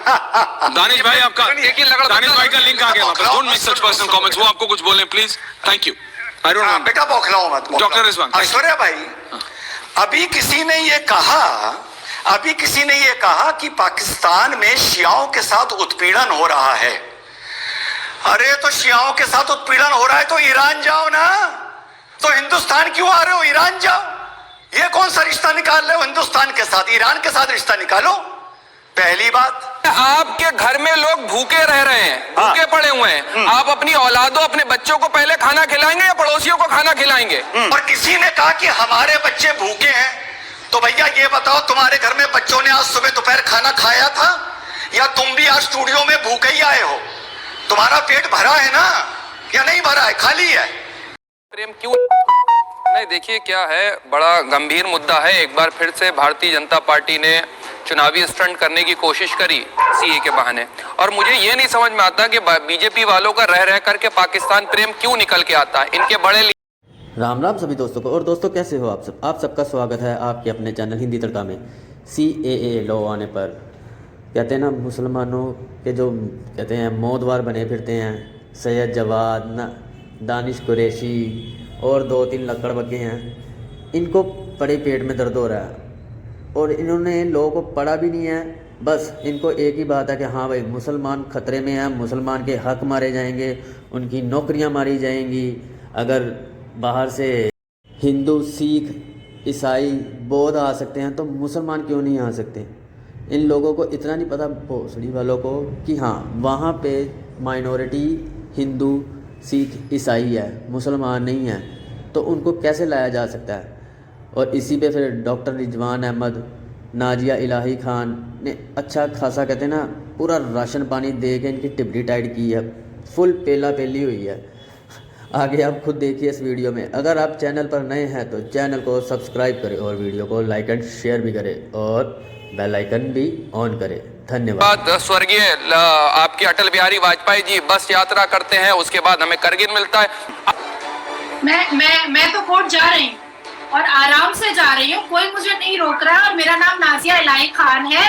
दानिश भाई आपका दानिश भाई का लिंक आ गया, don't make such personal comments. वो आपको कुछ बोले please. Thank you. I don't know बेटा, बौखलाओ मत डॉक्टर रिजवान। ऐश्वर्या भाई, अभी किसी ने ये कहा कि पाकिस्तान में शियाओं के साथ उत्पीड़न हो रहा है। अरे तो शियाओं के साथ उत्पीड़न हो रहा है तो ईरान जाओ ना, तो हिंदुस्तान क्यों आ रहे हो? ईरान जाओ। ये कौन सा रिश्ता निकाल रहे हो हिंदुस्तान के साथ? ईरान के साथ रिश्ता निकालो। पहली बात, आपके घर में लोग भूखे रह रहे हैं, भूखे पड़े हुए हैं। आप अपनी औलादों, अपने बच्चों को पहले खाना खिलाएंगे या पड़ोसियों को खाना खिलाएंगे? और किसी ने कहा कि हमारे बच्चे भूखे हैं, तो भैया ये बताओ, तुम्हारे घर में बच्चों ने आज सुबह दोपहर खाना खाया था या तुम भी आज स्टूडियो में भूखे ही आए हो? तुम्हारा पेट भरा है ना या नहीं भरा है? खाली है? प्रेम क्यों नहीं? देखिए क्या है, बड़ा गंभीर मुद्दा है। एक बार फिर से भारतीय जनता पार्टी ने चुनावी स्टंट करने की कोशिश करी सीए के बहाने, और मुझे ये नहीं समझ में आता कि बीजेपी वालों का रह करके पाकिस्तान प्रेम क्यों निकल के आता है। इनके बड़े राम राम सभी दोस्तों को। और दोस्तों कैसे हो आप सब? आप सबका स्वागत है आपके अपने चैनल हिंदी तड़का में। CAA लॉ आने पर कहते हैं ना, मुसलमानों के जो कहते हैं मौतवार बने फिरते हैं, सैयद जवाद, दानिश कुरैशी और 2-3 लक्कड़ बग्गे हैं, इनको बड़े पेट में दर्द हो रहा है और इन्होंने लॉ को पढ़ा भी नहीं है। बस इनको एक ही बात है कि हाँ भाई, मुसलमान ख़तरे में हैं, मुसलमान के हक मारे जाएंगे, उनकी नौकरियां मारी जाएंगी। अगर बाहर से हिंदू, सिख, ईसाई, बौद्ध आ सकते हैं तो मुसलमान क्यों नहीं आ सकते? इन लोगों को इतना नहीं पता, भोसड़ी वालों को, कि हाँ वहाँ पे माइनॉरिटी हिंदू, सिख, ईसाई है, मुसलमान नहीं है, तो उनको कैसे लाया जा सकता है? और इसी पे फिर डॉक्टर रिजवान अहमद, नाजिया इलाही खान ने अच्छा खासा कहते हैं ना पूरा राशन पानी दे के इनकी टिप्पणी टाइट की है, फुल पेला पेली हुई है। आगे आप खुद देखिए इस वीडियो में। अगर आप चैनल पर नए हैं तो चैनल को सब्सक्राइब करें और वीडियो को लाइक एंड शेयर भी करें और बेल आइकन भी ऑन करें। धन्यवाद। स्वर्गीय आपके अटल बिहारी वाजपेयी जी बस यात्रा करते हैं, उसके बाद हमें करगिल मिलता है। मैं तो कोर्ट जा रही हूँ और आराम से जा रही हूँ, कोई मुझे नहीं रोक रहा। और मेरा नाम नाजिया इलाही खान है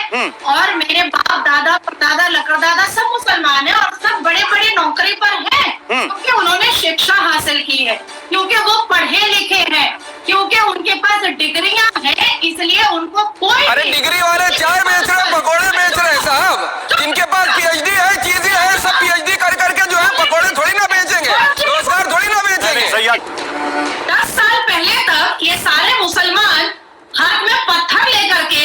और मेरे बाप दादा परदादा लकड़दादा सब मुसलमान हैं और सब बड़े बड़े नौकरी पर हैं, क्योंकि उन्होंने शिक्षा हासिल की है, क्योंकि वो पढ़े लिखे हैं, क्योंकि उनके पास डिग्रियां हैं, इसलिए उनको कोई अरे डिग्री वाले चाय बेच रहे, पकौड़े बेच रहे साहब। जिनके पास PhD है, चीजें है, सब PhD कर करके जो है पकौड़े थोड़ी ना बेचेंगे, रोजगार थोड़ी ना बेचेंगे। 10 साल पहले तक ये सारे मुसलमान हाथ में पत्थर लेकर के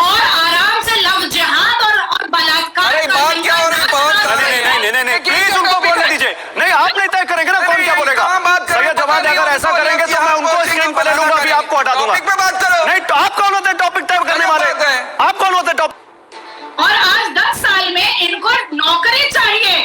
और आराम से लव जिहाद और बलात्कार। अरे बात क्या हो रही है? नहीं, प्लीज उनको बोलने दीजिए। नहीं, आप नहीं तय करेंगे ना कौन क्या बोलेगा। सैयद जवाद अगर ऐसा करेंगे तो मैं उनको स्क्रीन पर ले लूंगा, अभी आपको हटा दूंगा। टॉपिक पे बात करो। नहीं, तो आप कौन होते हैं टॉपिक तय करने वाले? आप कौन होते हैं टॉपिक? और आज 10 साल में इनको नौकरी चाहिए।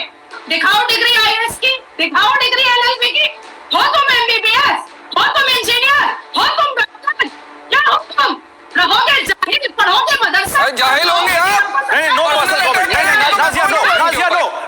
दिखाओ डिग्री IAS की, दिखाओ डिग्री LLB की। हो तुम MBBS, हो तुम इंजीनियर, हो तुम डॉक्टर, क्या हो तुम? रहोगे जाहिल, पढ़ोगे मदरसा। जाहिल होंगे आप। नहीं, नो पर्सनल कमेंट। नहीं, नाजिया नो,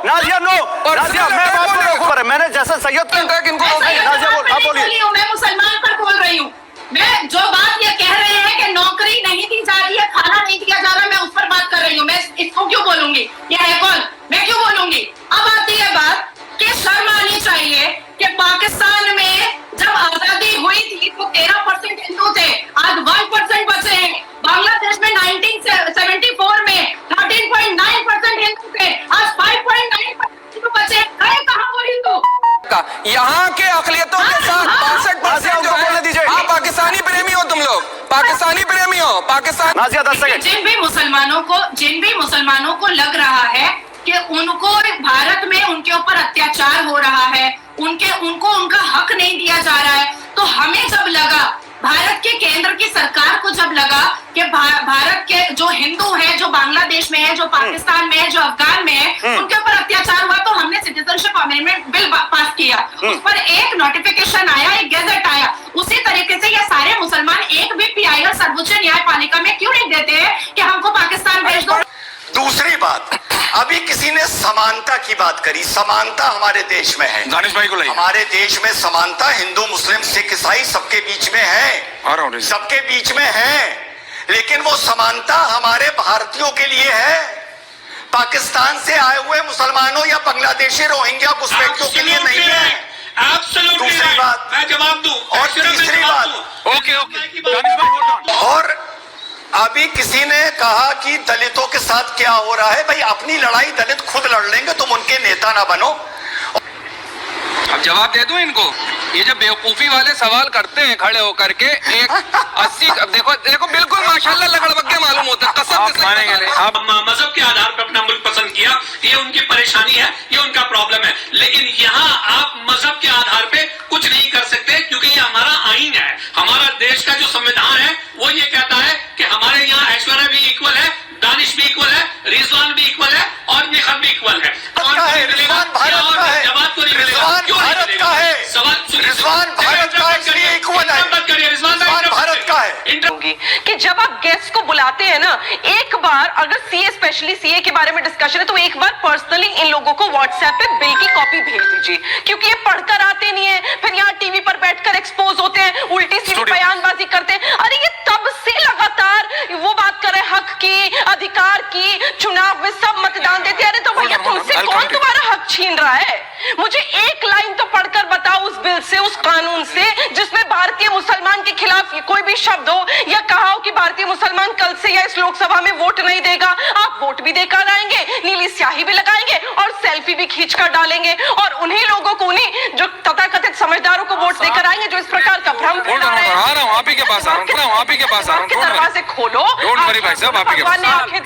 नाजिया मैं बात कर रहा हूं। मैंने जैसा सैयद नाजिया बोल, आप बोलिए। मैं मुसलमान पर बोल रही हूँ। मैं जो बात ये कह रहे हैं कि नौकरी नहीं दी जा रही है, खाना नहीं दिया जा रहा, मैं उस पर बात कर रही हूँ। मैं इसको क्यों बोलूंगी? ये है कौन? मैं क्यों बोलूंगी? अब आती है बात कि शर्म आनी चाहिए कि पाकिस्तान में जब आजादी हुई थी तो 13% हिंदू थे, आज 1% बचे हैं। बांग्लादेश में 1974 में 13.9% हिंदू थे, आज 5.9% हिंदू बचे। गए कहाँ वो हिंदू? यहाँ के अकलियतों के साथ 62% जो है। आप पाकिस्तानी प्रेमी हो, तुम लोग पाकिस्तानी प्रेमी हो। पाकिस्तान नाजिया 10 सेकंड। जिन भी मुसलमानों को लग रहा है कि उनको भारत में उनके ऊपर अत्याचार हो रहा है, उनको उनका हक नहीं दिया जा रहा है, तो हमें जब लगा, भारत के केंद्र की सरकार को जब लगा कि भारत के जो हिंदू हैं, जो बांग्लादेश में है, जो पाकिस्तान में है, जो अफगान में है, उनके ऊपर अत्याचार हुआ, तो हमने सिटीजनशिप अमेंडमेंट बिल पास किया। उस पर एक नोटिफिकेशन आया, एक गैजेट आया। उसी तरीके से ये सारे मुसलमान एक भी PI और सर्वोच्च न्यायपालिका में क्यों नहीं देते हैं कि हमको पाकिस्तान भेज दो? दूसरी बात, अभी किसी ने समानता की बात करी। समानता हमारे देश में है, दानिश भाई को लाइए। हमारे देश में समानता हिंदू, मुस्लिम, सिख, ईसाई सबके बीच में है, सबके बीच में है। लेकिन वो समानता हमारे भारतीयों के लिए है। पाकिस्तान से आए हुए मुसलमानों या बांग्लादेशी रोहिंग्या घुसपैठियों के लिए नहीं है। दूसरी बात, मैं जवाब दूं और तीसरी बात, ओके ओके दानिश भाई होल्ड ऑन। और अभी किसी ने कहा कि दलितों के साथ क्या हो रहा है। भाई अपनी लड़ाई दलित खुद लड़ लेंगे, तुम उनके नेता ना बनो। अब जवाब दे दूं इनको, ये जो बेवकूफी वाले सवाल करते हैं खड़े होकर के, एक 80 देखो देखो बिल्कुल माशाल्लाह लगड़बग्गे मालूम होता है, कसम से मानेंगे। आप मजहब के आधार पर अपना मुल्क पसंद किया, ये उनकी परेशानी है, ये उनका प्रॉब्लम है, लेकिन यहाँ आप मजहब के आधार पे कुछ नहीं कर सकते, क्योंकि ये हमारा आईन है। हमारा देश का जो संविधान है वो ये कहता है कि हमारे यहाँ ऐश्वर्या भी इक्वल है, दानिश भी इक्वल है, रिजवान भी इक्वल है और निखत भी इक्वल है। रिजवान भारत का है, रिजवान भारत का है, रिजवान भारत का है, इसलिए इक्वल है, रिजवान भारत का है। कि जब आप गेस्ट को बुलाते हैं ना, एक बार अगर सीए स्पेशली सीए के बारे में डिस्कशन है तो एक बार पर्सनली इन लोगों को व्हाट्सएप पे बिल की कॉपी भेज दीजिए, क्योंकि ये पढ़कर आते नहीं है, फिर यहाँ टीवी पर बैठकर एक्सपोज होते हैं, उल्टी सीधी बयानबाजी करते हैं। अरे ये तब से लगातार वो बात कर रहे हैं हक की, अधिकार की, चुनाव में सब मतदान देते हैं। अरे तो भैया तुमसे कौन तुम्हारा हक छीन रहा है? मुझे एक लाइन तो पढ़कर बताओ उस बिल से, उस कानून से, जिसमें भारतीय मुसलमान के खिलाफ कोई भी शब्द हो या कहा हो कि भारतीय मुसलमान कल से या इस लोकसभा में वोट नहीं देगा। आप वोट भी देकर आएंगे, नीली स्याही भी लगाएंगे और सेल्फी भी खींचकर डालेंगे, और उन्हीं लोगों को, उन्हीं जो तथाकथित समझदारों को वोट देकर आएंगे जो इस प्रकार का भ्रम फैला रहे हैं। आ रहा हूं, आप ही के पास आ रहा हूं, आप ही के पास आ रहा हूं। दरवाजे खोलो, डोंट वरी भाई साहब, आप ही के पास।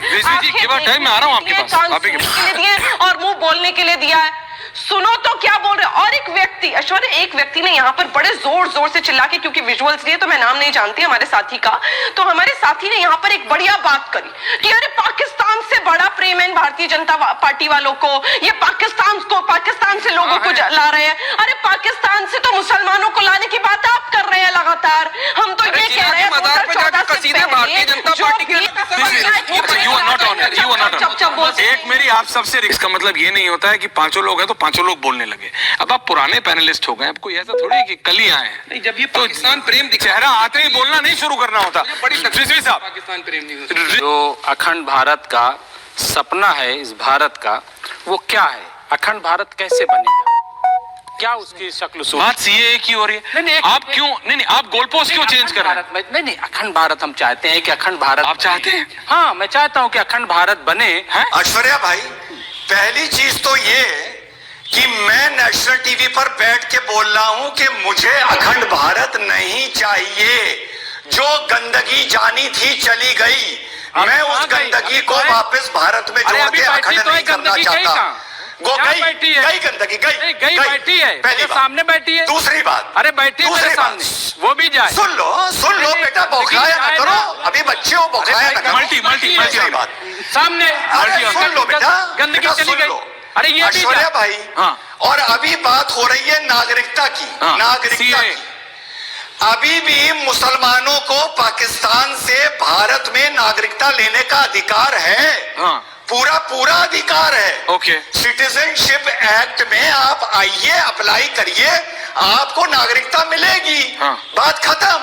ऋषि जी गिव अ टाइम, मैं आ रहा हूं आपके पास, आप ही के पास। और मुंह बोलने के लिए दिया है, सुनो तो क्या बोल रहे। और एक व्यक्ति, ऐश्वर्या, एक व्यक्ति ने यहाँ पर बड़े जोर जोर से चिल्ला के, क्योंकि विजुअल्स लिए तो मैं नाम नहीं जानती हमारे साथी का, तो हमारे साथी ने यहाँ पर एक बढ़िया बात करी कि अरे पाकिस्तान से बड़ा प्रेम है भारतीय जनता पार्टी वालों को, ये पाकिस्तान से लोगों को ला रहे हैं। अरे पाकिस्तान से तो मुसलमानों को लाने की बात आप कर रहे हैं लगातार। हम तो ये कह रहे हैं एक मेरी आप सबसे रिक्स का मतलब ये नहीं होता है कि पांचों लोग हैं तो पांचों लोग बोलने लगे। अब आप पुराने पैनलिस्ट हो गए, अब कोई ऐसा थोड़ी है कि कल ही आए हैं। नहीं, जब ये पाकिस्तान प्रेम चेहरा आते ही बोलना नहीं शुरू करना होता। रिजवी साहब, पाकिस्तान प्रेम नहीं होता। जो अखंड भारत का सपना है इस भारत का, वो क्या है? अखंड भारत कैसे बनेगा? क्या उसकी शक्ल सूरत? बात सीए की हो रही है। नहीं, आप क्यों नहीं आप गोल पोस्ट क्यों चेंज कर रहे हैं? नहीं, अखंड भारत हम चाहते हैं कि अखंड भारत आप चाहते हैं? हाँ, मैं चाहता हूँ कि अखंड भारत बने। ऐश्वर्या भाई, पहली चीज तो ये कि मैं नेशनल टीवी पर बैठ के बोल रहा हूं कि मुझे अखंड भारत नहीं चाहिए। जो गंदगी जानी थी चली गई, मैं उस गंदगी को वापस भारत में जोड़ के अखंड नहीं करना चाहता। गई गंदगी गई है, पहली सामने बैठी है। दूसरी बात, अरे बैठी है मेरे सामने, वो भी जाए। सुन लो बेटा, बौखाया ना करो, अभी बच्चे हो, बौखाया ना करो। मल्टी बात सामने, सुन लो बेटा, गंदगी चली गई। अरे ये भी ऐश्वर्या भाई, हाँ। और अभी बात हो रही है नागरिकता की, हाँ, नागरिकता की। अभी भी मुसलमानों को पाकिस्तान से भारत में नागरिकता लेने का अधिकार है। हाँ। पूरा अधिकार है। ओके। सिटीजनशिप एक्ट में आप आइए, अप्लाई करिए, आपको नागरिकता मिलेगी। हाँ। बात खत्म।